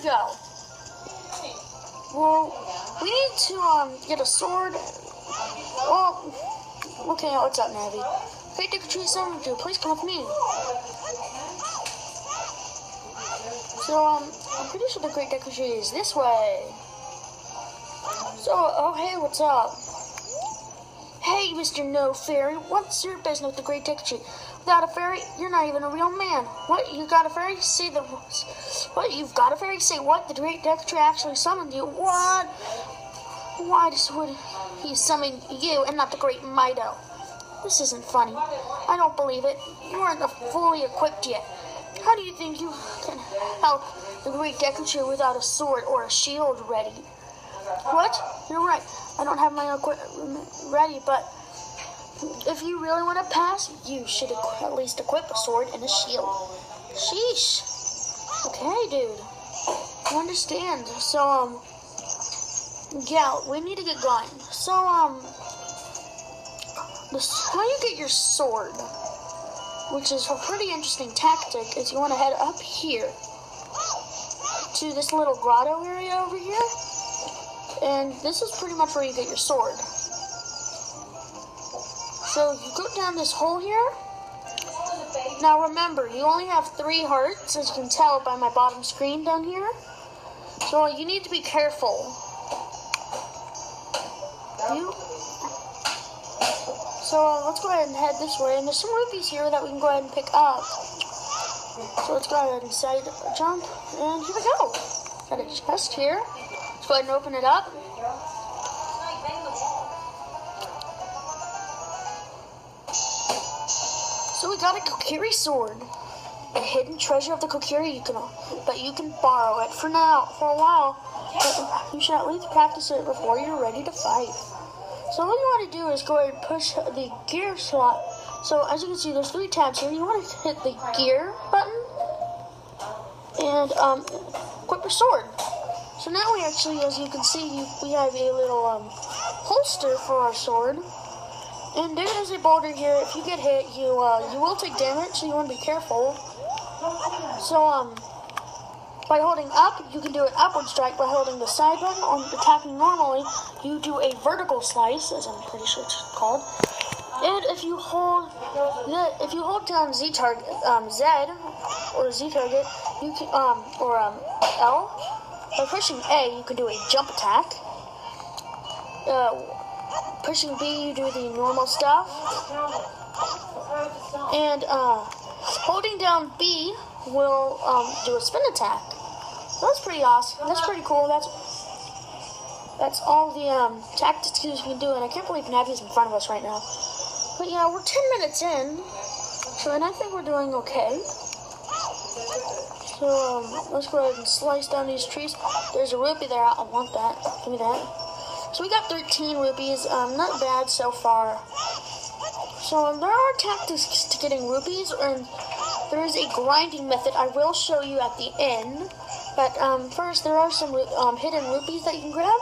we go. Well, we need to get a sword. Well, okay, what's up, Navi? Great Deku Summon you. Please come with me. So, I'm pretty sure the Great Deku Tree is this way. So, oh hey, what's up? Hey, Mr. No Fairy, what's your business with the Great Deku Tree? Without a fairy, you're not even a real man. What, you got a fairy? Say the... What, you've got a fairy? Say what? The Great Deku Tree actually summoned you? What? Why would he summon you and not the Great Mido? This isn't funny. I don't believe it. You aren't fully equipped yet. How do you think you can help the Great Deku Tree without a sword or a shield ready? What? You're right. I don't have my equipment ready, but if you really want to pass, you should at least equip a sword and a shield. Sheesh. Okay, dude. I understand. So, yeah, we need to get going. So, how you get your sword, which is a pretty interesting tactic, is you want to head up here to this little grotto area over here, and this is pretty much where you get your sword. So you go down this hole here. Now remember, you only have 3 hearts, as you can tell by my bottom screen down here. So you need to be careful. So let's go ahead and head this way. And there's some rupees here that we can go ahead and pick up. So let's go ahead and side jump. And here we go. Got a chest here. Let's go ahead and open it up. So we got a Kokiri sword. A hidden treasure of the Kokiri you can borrow it for a while. But you should at least practice it before you're ready to fight. So what you want to do is go ahead and push the gear slot. So as you can see, there's 3 tabs here. You want to hit the gear button and equip your sword. So now we actually, as you can see, we have a little holster for our sword. And there is a boulder here. If you get hit, you will take damage, so you want to be careful. So by holding up, you can do an upward strike. By holding the side button on attacking normally, you do a vertical slice, as I'm pretty sure it's called. And if you hold down Z target, Z or Z target, you can L. By pushing A, you can do a jump attack. Pushing B, you do the normal stuff. And holding down B will do a spin attack. That's pretty awesome. That's pretty cool. That's all the tactics you can do, and I can't believe Navi's in front of us right now. But yeah, we're 10 minutes in, so and I think we're doing okay. So let's go ahead and slice down these trees. There's a rupee there. I want that. Give me that. So we got 13 rupees. Not bad so far. So there are tactics to getting rupees, and there is a grinding method I will show you at the end. But first, there are some hidden rupees that you can grab.